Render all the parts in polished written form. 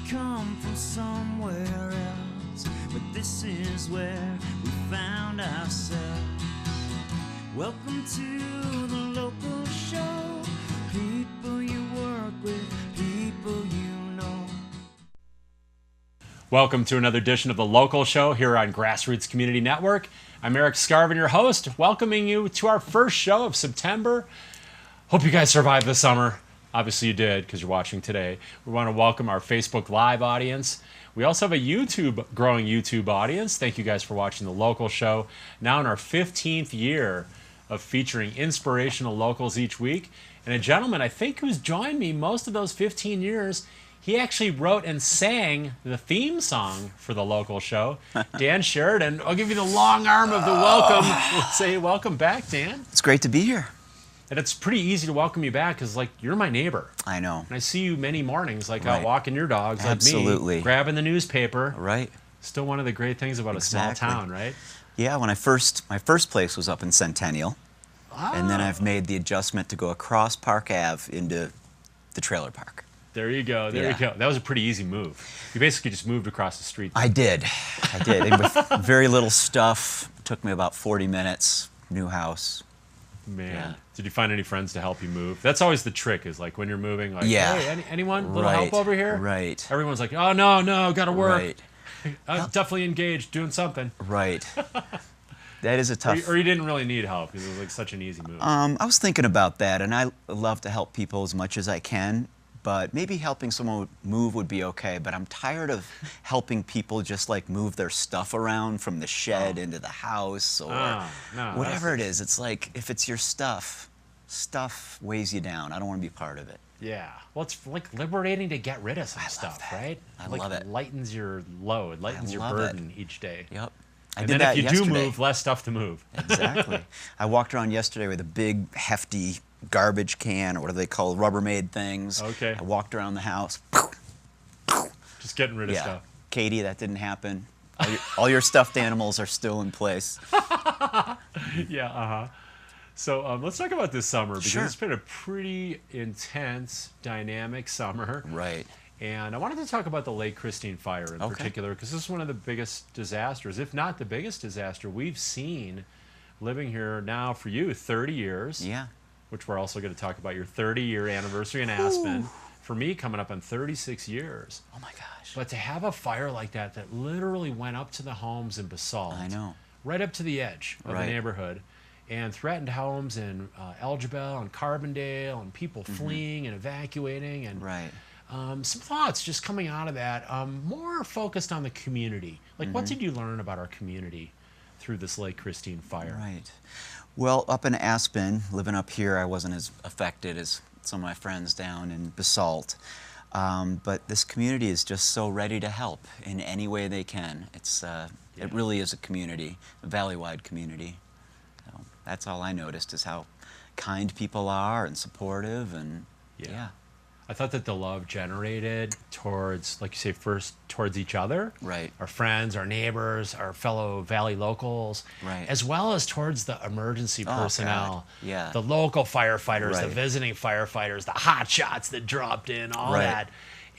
come from somewhere else, but this is where we found ourselves. Welcome to the local show. People you work with, people you know. Welcome to another edition of the Local Show here on Grassroots Community Network. I'm Erik Skarvan, your host, welcoming you to our first show of September. Hope you guys survived the summer. Obviously you did because you're watching today. We want to welcome our Facebook Live audience. We also have a growing YouTube audience. Thank you guys for watching the Local Show. Now in our 15th year of featuring inspirational locals each week. And a gentleman, I think, who's joined me most of those 15 years, he actually wrote and sang the theme song for the Local Show. Dan Sheridan, I'll give you the long arm of the welcome. We'll say welcome back, Dan. It's great to be here. And it's pretty easy to welcome you back because, like, you're my neighbor. I know. And I see you many mornings, like Right. out walking your dogs, Absolutely. like me, grabbing the newspaper. Right. Still one of the great things about a small Exactly. town, right? Yeah, my first place was up in Centennial, and then I've made the adjustment to go across Park Ave into the trailer park. There you go. There you Yeah. go. That was a pretty easy move. You basically just moved across the street. I did. And with very little stuff. It took me about 40 minutes. New house. Man, Yeah. did you find any friends to help you move? That's always the trick, is like when you're moving, like, Yeah. hey, anyone? Little Right. help over here? Right. Everyone's like, oh, no, gotta work. Right. I'm definitely engaged, doing something. Right. That is a tough. Or you didn't really need help because it was like such an easy move. I was thinking about that, and I love to help people as much as I can, but maybe helping someone move would be okay, but I'm tired of helping people just like move their stuff around from the shed into the house or No, whatever it is. It's like, if it's your stuff weighs you down. I don't want to be part of it. Yeah. Well, it's like liberating to get rid of some stuff, that. right? I like love it. Lightens your load, lightens your love it. burden each day. Yep. I And did then that if you yesterday. do move, less stuff to move. Exactly. I walked around yesterday with a big, hefty garbage can, or what do they call Rubbermaid things. Okay. I walked around the house. Just getting rid of Yeah. stuff. Katie, that didn't happen. All your stuffed animals are still in place. Yeah, So let's talk about this summer because Sure. it's been a pretty intense, dynamic summer. Right. And I wanted to talk about the Lake Christine fire in Okay. particular because this is one of the biggest disasters, if not the biggest disaster we've seen living here now for you, 30 years. Yeah. Which we're also going to talk about your 30-year anniversary in Aspen. For me, coming up on 36 years. Oh my gosh. But to have a fire like that literally went up to the homes in Basalt. I know. Right up to the edge of the Right. neighborhood and threatened homes in Elgibel and Carbondale and people fleeing and evacuating and Right. some thoughts just coming out of that, more focused on the community. Like, what did you learn about our community through this Lake Christine fire? Right. Well, up in Aspen, living up here, I wasn't as affected as some of my friends down in Basalt. But this community is just so ready to help in any way they can. It really is a community, a valley-wide community. So that's all I noticed, is how kind people are and supportive, and yeah. I thought that the love generated towards, like you say, first towards each other, Right. our friends, our neighbors, our fellow Valley locals, Right. as well as towards the emergency personnel, God. Yeah. the local firefighters, the Right. visiting firefighters, the hot shots that dropped in, all Right. that,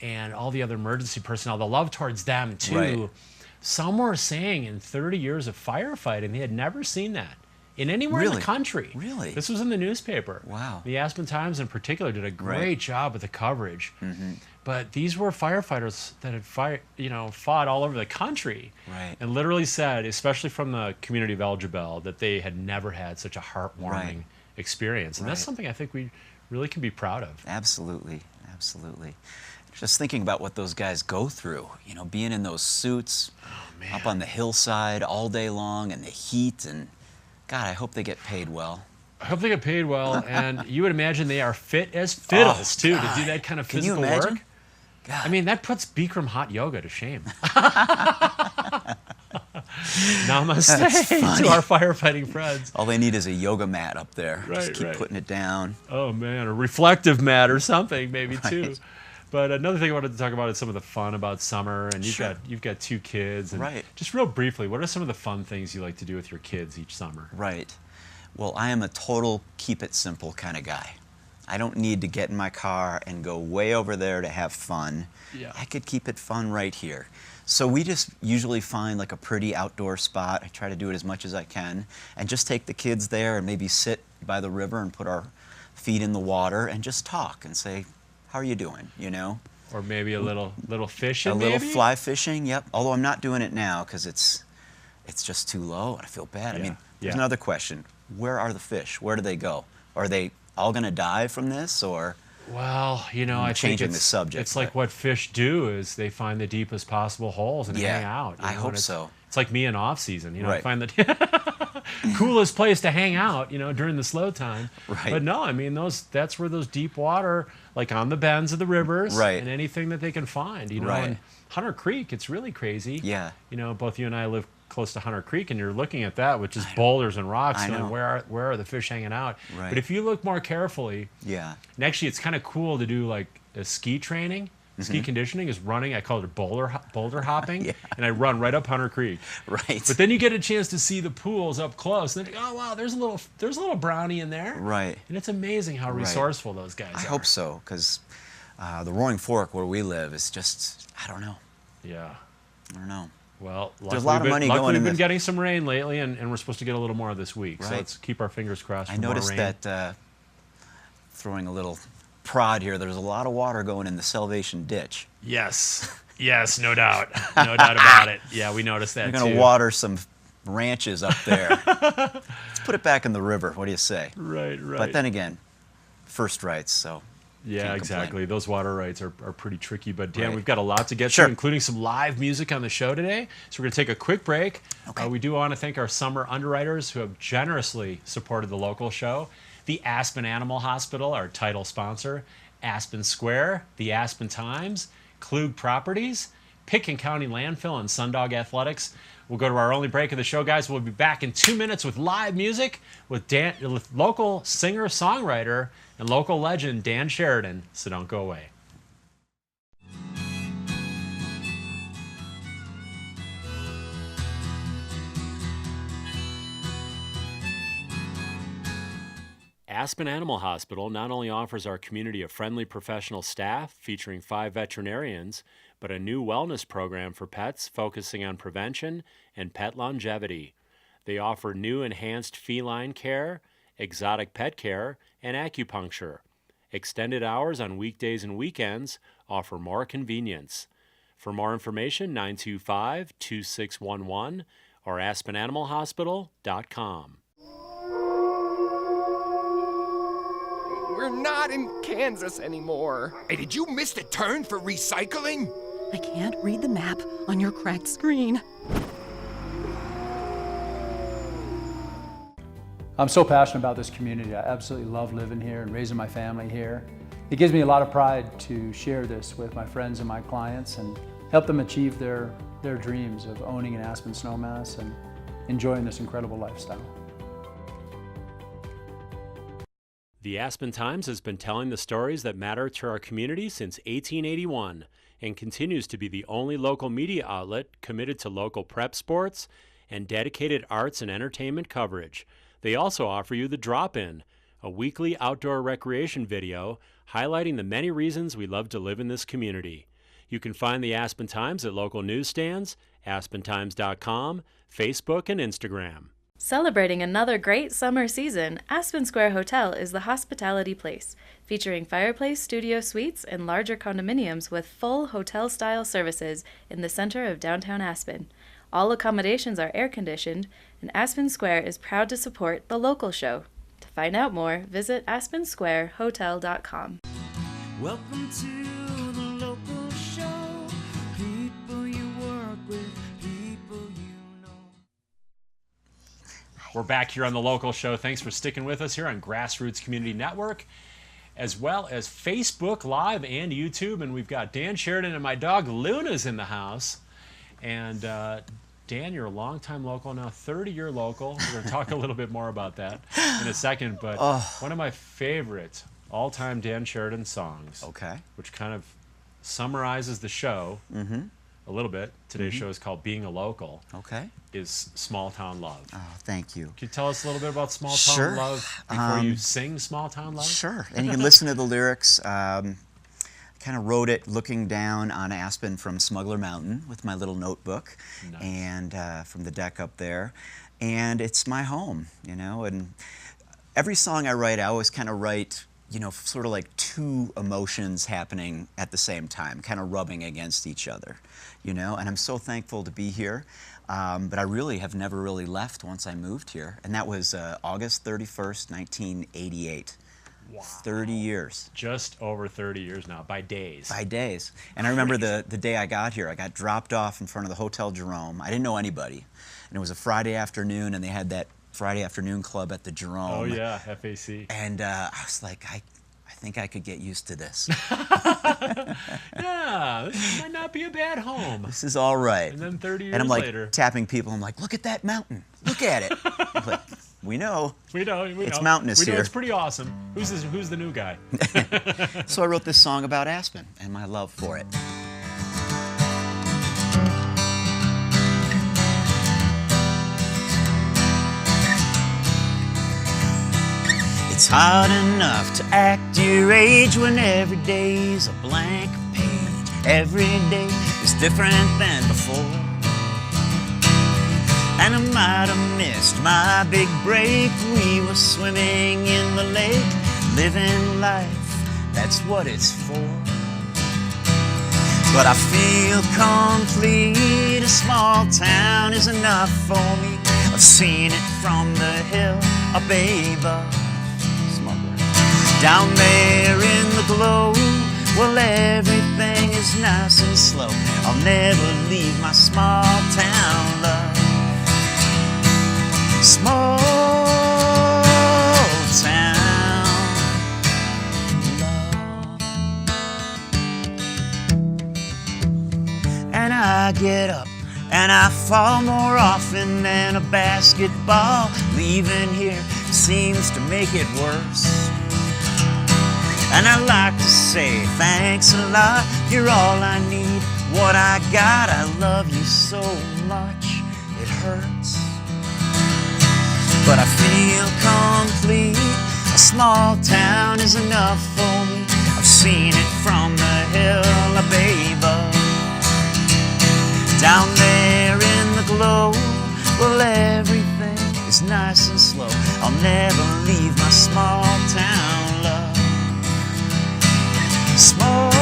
and all the other emergency personnel, the love towards them too. Right. Some were saying in 30 years of firefighting, they had never seen that in anywhere in the Really? country. Really? This was in the newspaper. Wow. The Aspen Times in particular did a great Right. job with the coverage. But these were firefighters that had fought all over the country. Right. And literally said, especially from the community of Elgibel, that they had never had such a heartwarming Right. experience. And that's Right. something I think we really can be proud of. Absolutely. Absolutely. Just thinking about what those guys go through, being in those suits, man. up on the hillside all day long in the heat, and God, I hope they get paid well. I hope they get paid well, and you would imagine they are fit as fiddles, too, to do God. that kind of Can you physical imagine? work. God. I mean, that puts Bikram hot yoga to shame. Namaste That's funny. to our firefighting friends. All they need is a yoga mat up there. Right, Just keep right. putting it down. Oh man, a reflective mat or something maybe too. But another thing I wanted to talk about is some of the fun about summer, and you've got 2 kids, and Right. just real briefly, what are some of the fun things you like to do with your kids each summer? Right. Well, I am a total keep it simple kind of guy. I don't need to get in my car and go way over there to have fun. Yeah. I could keep it fun right here. So we just usually find like a pretty outdoor spot. I try to do it as much as I can and just take the kids there and maybe sit by the river and put our feet in the water and just talk and say, how are you doing, you know? Or maybe a little fishing, A little maybe? fly fishing, yep. Although I'm not doing it now because it's just too low and I feel bad. I Yeah, mean, there's yeah. another question. Where are the fish? Where do they go? Are they all going to die from this, or? Well, you know, I think changing the subject, it's like but- what fish do is they find the deepest possible holes and Yeah, hang out. You I know, hope and it's, so. It's like me in off season. You know, I Right. find the coolest place to hang out, you know, during the slow time. Right. But no, I mean that's where those deep water, like on the bends of the rivers, Right. and anything that they can find. You know, Right. and Hunter Creek, it's really crazy. Yeah. You know, both you and I live close to Hunter Creek, and you're looking at that, which is boulders and rocks. I going, know. where are the fish hanging out? Right. But if you look more carefully, Yeah. and actually, it's kind of cool to do like a ski training. Ski conditioning is running. I call it boulder hopping, Yeah. and I run right up Hunter Creek. Right. But then you get a chance to see the pools up close. And then, oh wow, there's a little brownie in there. Right. And it's amazing how resourceful those guys are. I hope so, because the Roaring Fork where we live is just, I don't know. Yeah. I don't know. Well, There's a lot of money luckily going in we've been the- getting some rain lately, and we're supposed to get a little more this week. So Right. let's keep our fingers crossed for I more noticed rain. that, throwing a little prod here, there's a lot of water going in the Salvation Ditch. Yes. Yes, no doubt. No doubt about it. Yeah, we noticed that We're too. going to water some ranches up there. Let's put it back in the river. What do you say? Right, right. But then again, first rights, so Yeah, can't exactly. complain. Those water rights are pretty tricky. But Dan, Right. we've got a lot to get Sure. to, including some live music on the show today. So we're going to take a quick break. Okay. We do want to thank our summer underwriters who have generously supported the local show. The Aspen Animal Hospital, our title sponsor. Aspen Square, the Aspen Times, Klug Properties, Pitkin County Landfill, and Sundog Athletics. We'll go to our only break of the show, guys. We'll be back in 2 minutes with live music with local singer-songwriter and local legend Dan Sheridan. So don't go away. Aspen Animal Hospital not only offers our community a friendly professional staff featuring 5 veterinarians, but a new wellness program for pets focusing on prevention and pet longevity. They offer new enhanced feline care, exotic pet care, and acupuncture. Extended hours on weekdays and weekends offer more convenience. For more information, 925-2611 or aspenanimalhospital.com. We're not in Kansas anymore. Hey, did you miss the turn for recycling? I can't read the map on your cracked screen. I'm so passionate about this community. I absolutely love living here and raising my family here. It gives me a lot of pride to share this with my friends and my clients and help them achieve their dreams of owning an Aspen snowmass and enjoying this incredible lifestyle. The Aspen Times has been telling the stories that matter to our community since 1881 and continues to be the only local media outlet committed to local prep sports and dedicated arts and entertainment coverage. They also offer you The Drop-In, a weekly outdoor recreation video highlighting the many reasons we love to live in this community. You can find the Aspen Times at local newsstands, aspentimes.com, Facebook, and Instagram. Celebrating another great summer season, Aspen Square Hotel is the hospitality place, featuring fireplace studio suites and larger condominiums with full hotel-style services in the center of downtown Aspen. All accommodations are air-conditioned, and Aspen Square is proud to support the local show. To find out more, visit aspensquarehotel.com. Welcome to the local show. People you work with, people you know. We're back here on the local show. Thanks for sticking with us here on Grassroots Community Network, as well as Facebook Live and YouTube. And we've got Dan Sheridan and my dog Luna's in the house. And Dan, you're a longtime local now, 30-year local. We're going to talk a little bit more about that in a second. But one of my favorite all-time Dan Sheridan songs, Okay. which kind of summarizes the show, a little bit. Today's show is called Being a Local. Okay. Is small town love. Oh, thank you. Can you tell us a little bit about small town Sure. love before you sing small town love? Sure. And you can listen to the lyrics. Kind of wrote it looking down on Aspen from Smuggler Mountain with my little notebook, Nice. and from the deck up there. And it's my home, you know. And every song I write, I always kind of write, you know, sort of like two emotions happening at the same time, kind of rubbing against each other, you know. And I'm so thankful to be here. But I really have never really left once I moved here. And that was August 31st, 1988. Wow. 30 years. Just over 30 years now, by days. By days. And I remember the day I got here, I got dropped off in front of the Hotel Jerome. I didn't know anybody. And it was a Friday afternoon, and they had that Friday afternoon club at the Jerome. Oh, yeah, FAC. And I was like, I think I could get used to this. Yeah, this might not be a bad home. This is all right. And then 30 years and I'm like later. tapping people. I'm like, look at that mountain. Look at it. I'm like, we know. We know. It's mountainous we know here. It's pretty awesome. Who's the new guy? So I wrote this song about Aspen and my love for it. It's hard enough to act your age when every day's a blank page. Every day is different than before. And I might have missed my big break. We were swimming in the lake, living life, that's what it's for. But I feel complete, a small town is enough for me. I've seen it from the hill up above. Down there in the glow, well, everything is nice and slow. I'll never leave my small town love. Small town love. And I get up and I fall more often than a basketball. Leaving here seems to make it worse. And I like to say thanks a lot. You're all I need, what I got. I love you so much, it hurts. But I feel complete. A small town is enough for me. I've seen it from the hill up above. Down there in the glow, well, everything is nice and slow. I'll never leave my small town love. Small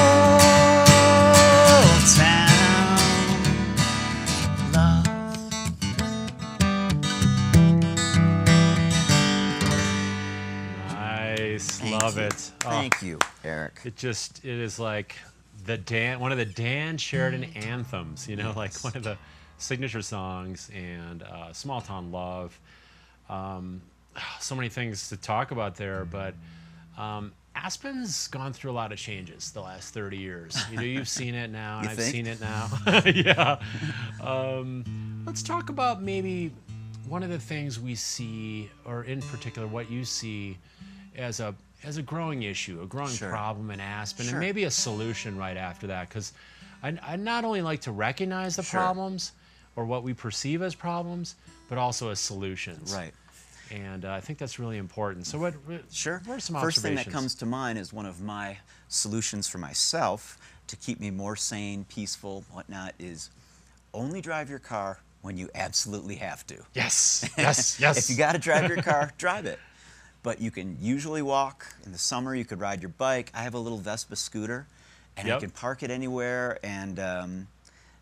town love. Nice, Thank love you. it. Thank you, Eric. It is like one of the Dan Sheridan anthems, you know, like one of the signature songs, and Small Town Love. So many things to talk about there, but Aspen's gone through a lot of changes the last 30 years. You know, you've seen it now, and You I've think? seen it now. Yeah. Let's talk about maybe one of the things we see, or in particular what you see as a growing issue, a growing Sure. problem in Aspen, Sure. and maybe a solution right after that. Because I not only like to recognize the Sure. problems or what we perceive as problems, but also as solutions. Right. And I think that's really important. So Sure. what are some First thing observations? that comes to mind is one of my solutions for myself to keep me more sane, peaceful, whatnot, is only drive your car when you absolutely have to. Yes, yes, yes. If you got to drive your car, drive it. But you can usually walk. In the summer, you could ride your bike. I have a little Vespa scooter, and I Yep. can park it anywhere. And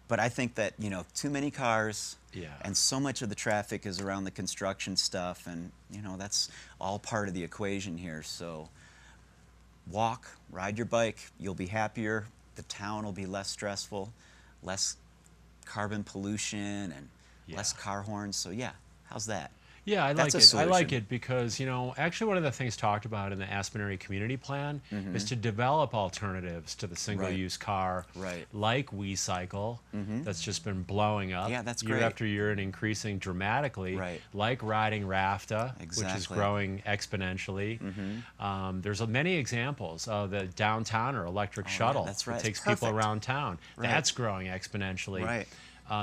but I think that, you know, too many cars, Yeah. and so much of the traffic is around the construction stuff, and you know that's all part of the equation here. So walk, ride your bike. You'll be happier. The town will be less stressful, less carbon pollution, and Yeah. less car horns. So yeah, how's that? Yeah, I like That's a it. I like solution. it because, actually one of the things talked about in the Aspen Area Community Plan Mm-hmm. is to develop alternatives to the single-use car, Right. like WeCycle, that's just been blowing up Yeah, that's year great. after year and increasing dramatically, Right. like riding Rafta, which is Exactly. growing exponentially. There's many examples of the downtown or electric shuttle that's right. that It's takes people perfect. around town. Right. That's growing exponentially. Right.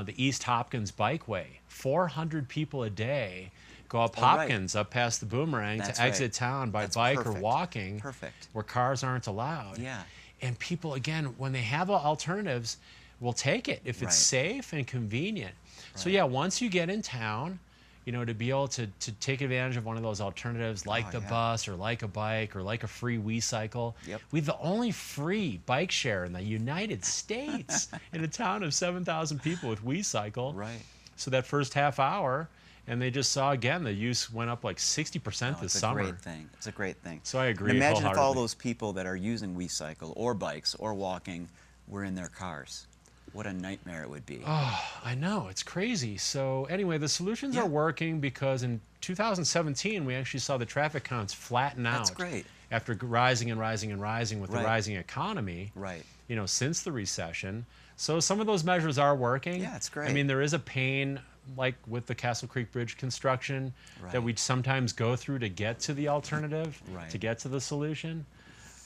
The East Hopkins Bikeway, 400 people a day go up Oh, right. Hopkins, up past the Boomerang That's to exit right. town by That's bike or perfect. walking, Perfect. where cars aren't allowed. Yeah. And people, again, when they have alternatives, will take it if it's Right. safe and convenient. So Right. yeah, once you get in town, to be able to take advantage of one of those alternatives like the yeah. bus or like a bike or like a free WeCycle. Yep. We have the only free bike share in the United States in a town of 7,000 people with WeCycle. Right. So that first half hour, and they just saw again the use went up like 60% this It's summer. a great thing. It's a great thing. So I agree And imagine if all wholeheartedly. those people that are using WeCycle or bikes or walking were in their cars. What a nightmare it would be. I know, it's crazy. So anyway, the solutions Yeah. are working because in 2017 we actually saw the traffic counts flatten out. That's great. After rising and rising and rising with the Right. rising economy. Right. Since the recession. So some of those measures are working. Yeah, it's great. I mean, there is a pain, like with the Castle Creek Bridge construction, that Right. we sometimes go through to get to the alternative, Right. to get to the solution.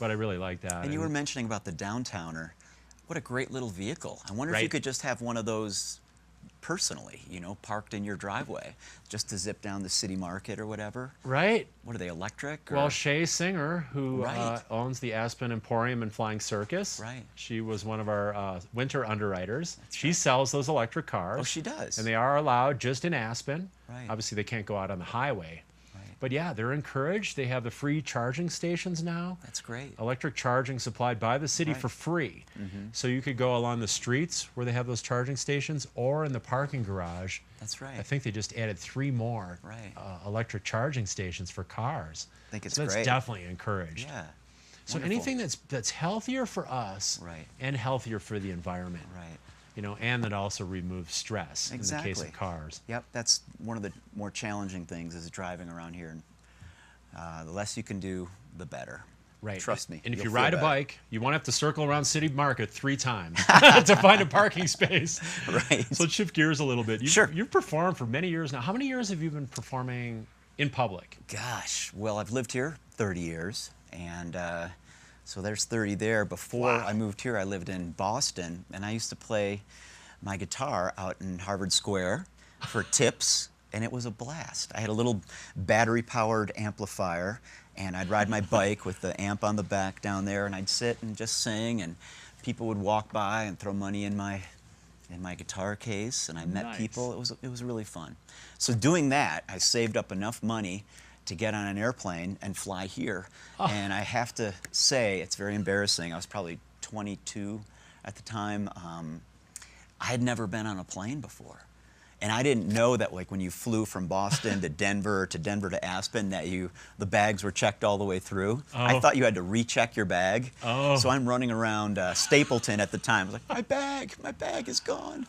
But I really like that. And you were mentioning about the downtowner. What a great little vehicle. I wonder if you Right. could just have one of those personally, parked in your driveway, just to zip down the city market or whatever. Right. What are they, electric? Or? Well, Shay Singer, who Right. owns the Aspen Emporium and Flying Circus, Right. she was one of our winter underwriters. She sells those electric cars. Oh, she does. And they are allowed just in Aspen. Right. Obviously, they can't go out on the highway. Right. But yeah, they're encouraged. They have the free charging stations now. That's great. Electric charging supplied by the city Right. for free. So you could go along the streets where they have those charging stations or in the parking garage. That's right. I think they just added 3 more Right. electric charging stations for cars. I think it's so that's great. definitely encouraged. Yeah. So Wonderful. anything that's healthier for us Right. and healthier for the environment. Right. And that also removes stress in the case Exactly. of cars. Yep, that's one of the more challenging things is driving around here. The less you can do, the better. Right. Trust me. And if you'll you feel ride a better. bike, you won't have to circle around City Market 3 times to find a parking space. Right. So let's shift gears a little bit. Sure. You've performed for many years now. How many years have you been performing in public? Gosh, well, I've lived here 30 years, and so there's 30 there. Before Wow. I moved here, I lived in Boston, and I used to play my guitar out in Harvard Square for tips, and it was a blast. I had a little battery-powered amplifier, and I'd ride my bike with the amp on the back down there, and I'd sit and just sing, and people would walk by and throw money in my guitar case, and I met Nice. people. It was really fun. So doing that, I saved up enough money to get on an airplane and fly here. Oh. And I have to say, it's very embarrassing. I was probably 22 at the time. I had never been on a plane before. And I didn't know that, like, when you flew from Boston to Denver to Aspen, that the bags were checked all the way through. I Oh. thought you had to recheck your bag. Oh. So I'm running around Stapleton at the time. I was like, my bag is gone.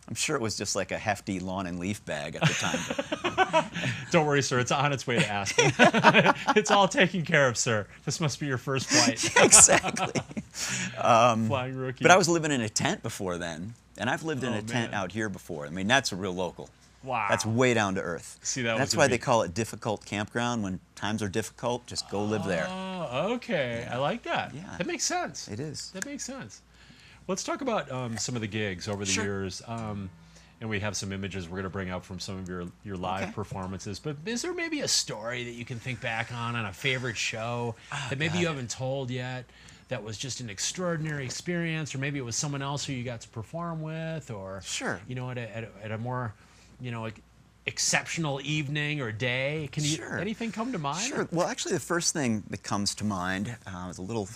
I'm sure it was just like a hefty lawn and leaf bag at the time. Don't worry, sir. It's on its way to Aspen. It's all taken care of, sir. This must be your first flight. Exactly. Flying rookie. But I was living in a tent before then, and I've lived in Oh, a tent man. out here before. I mean, that's a real local. Wow. That's way down to earth. See, that That's was a why they big- call it difficult campground. When times are difficult, just go live there. Oh, okay. I like that. Yeah. That makes sense. It is. That makes sense. Let's talk about some of the gigs over the Sure. years. And we have some images we're going to bring up from some of your live Okay. performances. But is there maybe a story that you can think back on a favorite show that maybe you haven't told yet that was just an extraordinary experience, or maybe it was someone else who you got to perform with, or Sure. at a more like exceptional evening or day? Can you Sure. anything come to mind? Sure. Well, actually, the first thing that comes to mind is a little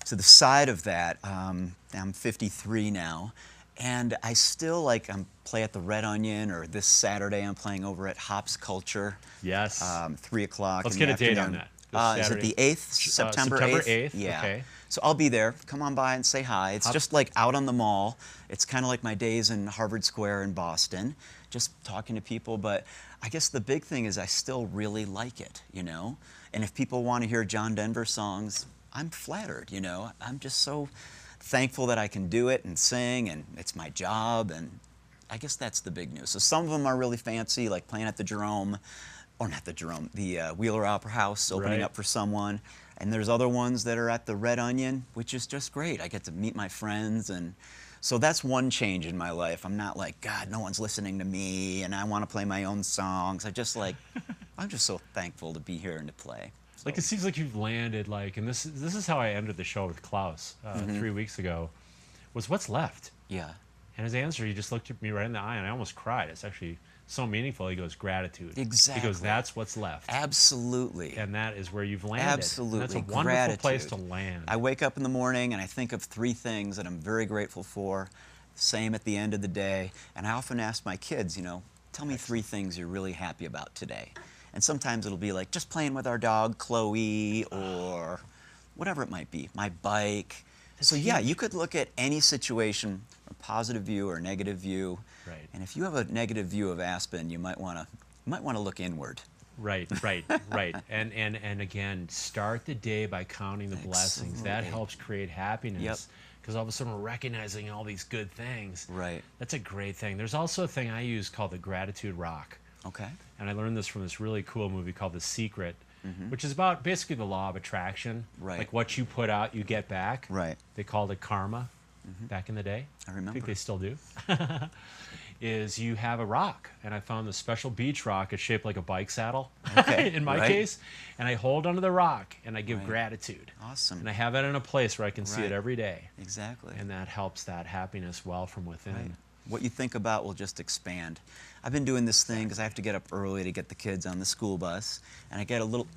to the side of that. I'm 53 now, and I still I'm play at the Red Onion, or this Saturday I'm playing over at Hops Culture. Yes. 3 o'clock. Let's in get the a date on afternoon. that. This Is it Saturday. the 8th? September 8th? September 8th, Yeah. okay. So I'll be there. Come on by and say hi. It's just like out on the mall. It's kind of like my days in Harvard Square in Boston, just talking to people. But I guess the big thing is I still really like it, you know? And if people want to hear John Denver songs, I'm flattered, you know? I'm just so thankful that I can do it and sing, and it's my job, and I guess that's the big news. So some of them are really fancy, like playing at the Jerome, or not the Jerome, the Wheeler Opera House, opening up for someone. And there's other ones that are at the Red Onion, which is just great. I get to meet my friends, and so that's one change in my life. I'm not like, God, no one's listening to me, and I want to play my own songs. I'm just so thankful to be here and to play. So. Like, it seems like you've landed, like, and this is how I ended the show with Klaus 3 weeks ago, was what's left? Yeah. And his answer, he just looked at me right in the eye, and I almost cried. It's actually so meaningful. He goes, gratitude. Exactly. He goes, that's what's left. Absolutely. And that is where you've landed. Absolutely. And that's a wonderful place to land. I wake up in the morning and I think of 3 things that I'm very grateful for. Same at the end of the day. And I often ask my kids, you know, tell me 3 things you're really happy about today. And sometimes it'll be like just playing with our dog, Chloe, or whatever it might be, my bike. So yeah, you could look at any situation, a positive view or a negative view. Right. And if you have a negative view of Aspen, you might want to look inward. Right. And again, start the day by counting the blessings. That helps create happiness. Yep. Because all of a sudden we're recognizing all these good things. Right. That's a great thing. There's also a thing I use called the gratitude rock. Okay. And I learned this from this really cool movie called The Secret, which is about basically the law of attraction. Right. Like what you put out, you get back. Right. They called it karma back in the day. I remember. I think they still do. Is you have a rock, and I found this special beach rock. It's shaped like a bike saddle, in my case, and I hold onto the rock and I give gratitude. Awesome. And I have it in a place where I can see it every day. Exactly. And that helps that happiness well from within. Right. What you think about will just expand. I've been doing this thing because I have to get up early to get the kids on the school bus, and I get a little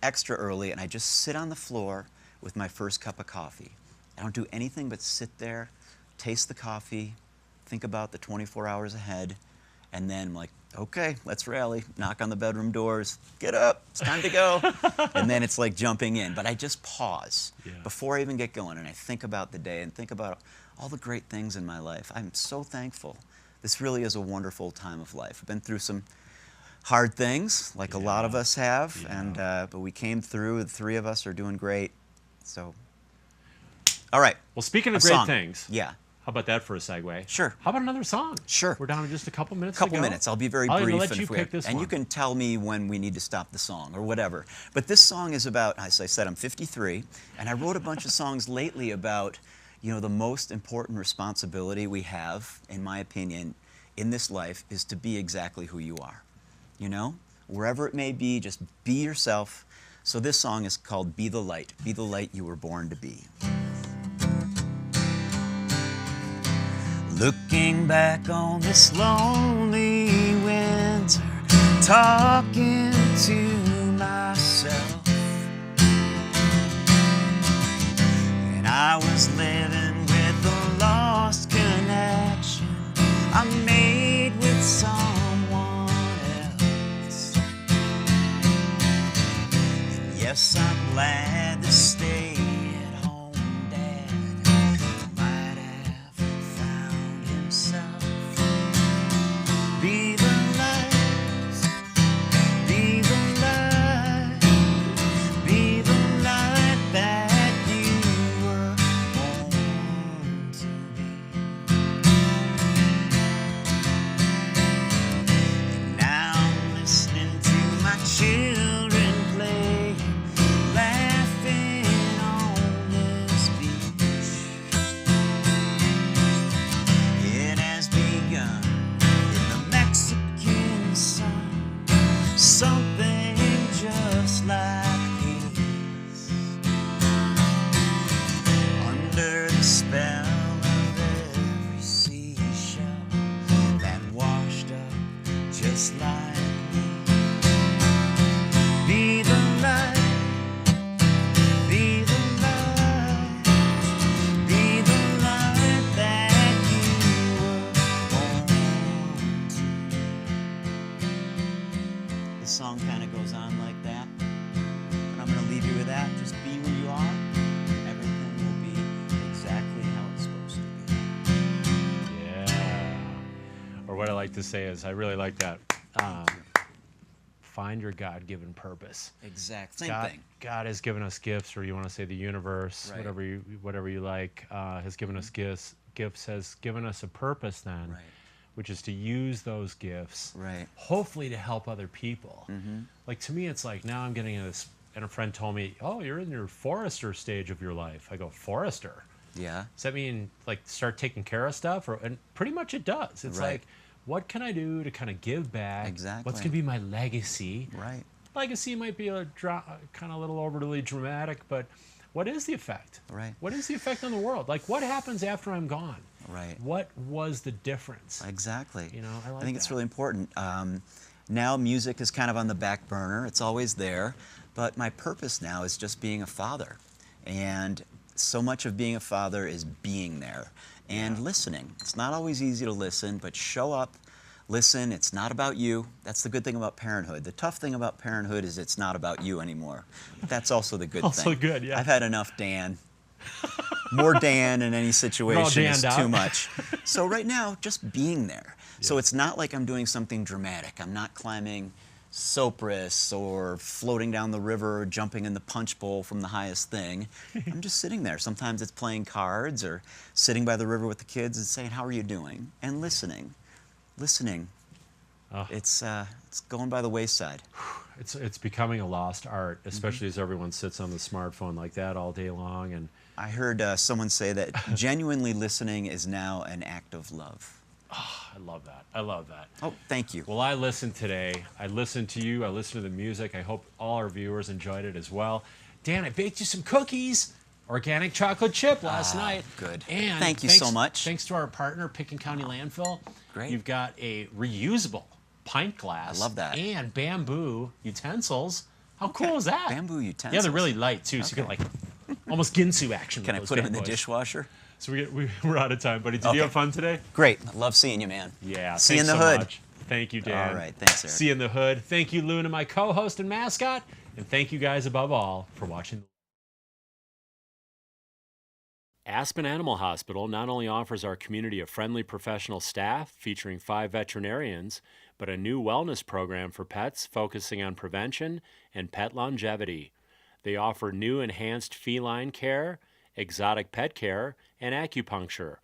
extra early, and I just sit on the floor with my first cup of coffee. I don't do anything but sit there, taste the coffee, think about the 24 hours ahead, and then I'm like, okay, let's rally. Knock on the bedroom doors. Get up. It's time to go. And then it's like jumping in. But I just pause before I even get going, and I think about the day and think about all the great things in my life. I'm so thankful. This really is a wonderful time of life. I've been through some hard things, like a lot of us have, and but we came through. The 3 of us are doing great. So, all right. Well, speaking of great things. Yeah. How about that for a segue? Sure. How about another song? Sure. We're down to just a couple minutes Couple minutes. I'll be very I'll brief. let you pick this and one. you can tell me when we need to stop the song or whatever. But this song is about, as I said, I'm 53, and I wrote a bunch of songs lately about, you know, the most important responsibility we have, in my opinion, in this life is to be exactly who you are. You know? Wherever it may be, just be yourself. So this song is called Be the Light. Be the light you were born to be. Looking back on this lonely winter, talking to myself, and I was living with a lost connection I made with someone else. And yes, I'm glad to stay at home. Dad might have found himself. Be the light, be the light, be the light that you were born what I like to say is I really like that. Find your God-given purpose. Exact same thing. God has given us gifts, or you want to say the universe, Right. whatever you like, has given us gifts. Gifts has given us a purpose then, Right. which is to use those gifts, Right. hopefully to help other people. Mm-hmm. Like to me, it's like now I'm getting into this, and a friend told me, "Oh, you're in your forester stage of your life." I go, "Forester? Yeah. Does that mean like start taking care of stuff?" And pretty much it does. It's Right. like, what can I do to kind of give back? Exactly. What's going to be my legacy? Right. Legacy might be kind of a little overly dramatic, but what is the effect? Right. What is the effect on the world? Like, what happens after I'm gone? Right. What was the difference? Exactly. You know, I like think it's that. really important. Now music is kind of on the back burner. It's always there. But my purpose now is just being a father. And so much of being a father is being there and listening. It's not always easy to listen, but show up, listen. It's not about you. That's the good thing about parenthood. The tough thing about parenthood is it's not about you anymore. But that's also the good Also thing. good, yeah. I've had enough Dan. More Dan in any situation is Danned too out. much. So right now, just being there. So it's not like I'm doing something dramatic. I'm not climbing Sopris or floating down the river or jumping in the punch bowl from the highest thing. I'm just sitting there. Sometimes it's playing cards or sitting by the river with the kids and saying, "How are you doing?" and listening. Listening. Oh. It's going by the wayside. It's becoming a lost art, especially as everyone sits on the smartphone like that all day long. And I heard someone say that genuinely listening is now an act of love. I love that. I love that. Oh, thank you. Well, I listened today. I listened to you. I listened to the music. I hope all our viewers enjoyed it as well. Dan, I baked you some cookies. Organic chocolate chip last night. Good. And Thank you so much. Thanks to our partner, Picken County Landfill. Great. You've got a reusable pint glass. I love that. And bamboo utensils. How cool is that? Bamboo utensils. Yeah, they're really light too, so you can like almost Ginsu action. Can I with put those them in bad the boys. dishwasher? So we're out of time, buddy. Did you have fun today? Great. Love seeing you, man. Yeah. See you in thanks the so hood. much. Thank you, Dan. All right. Thanks, Erik. See you in the hood. Thank you, Luna, my co-host and mascot. And thank you guys above all for watching. Aspen Animal Hospital not only offers our community a friendly professional staff featuring 5 veterinarians, but a new wellness program for pets focusing on prevention and pet longevity. They offer new enhanced feline care, exotic pet care, and acupuncture.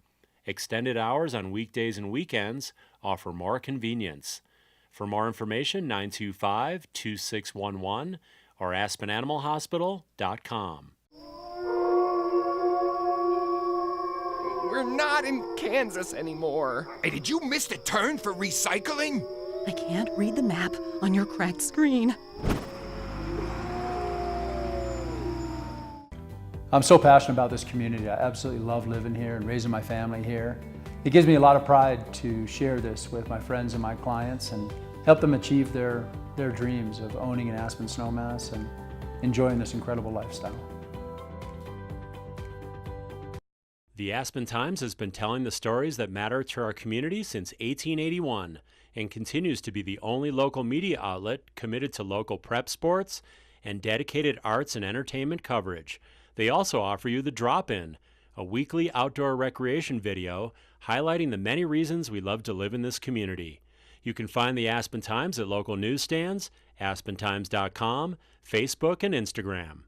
Extended hours on weekdays and weekends offer more convenience. For more information, 925-2611 or aspenanimalhospital.com. We're not in Kansas anymore. Hey, did you miss the turn for recycling? I can't read the map on your cracked screen. I'm so passionate about this community. I absolutely love living here and raising my family here. It gives me a lot of pride to share this with my friends and my clients and help them achieve their dreams of owning an Aspen snowmass and enjoying this incredible lifestyle. The Aspen Times has been telling the stories that matter to our community since 1881 and continues to be the only local media outlet committed to local prep sports and dedicated arts and entertainment coverage. They also offer you The Drop-In, a weekly outdoor recreation video highlighting the many reasons we love to live in this community. You can find the Aspen Times at local newsstands, aspentimes.com, Facebook, and Instagram.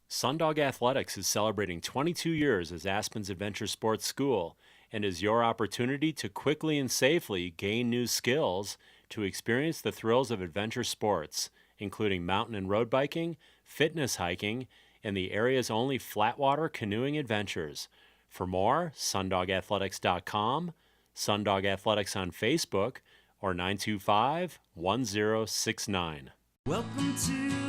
Sundog Athletics is celebrating 22 years as Aspen's adventure sports school and is your opportunity to quickly and safely gain new skills to experience the thrills of adventure sports, including mountain and road biking, fitness hiking, and the area's only flatwater canoeing adventures. For more, sundogathletics.com, Sundog Athletics on Facebook, or 925-1069. Welcome to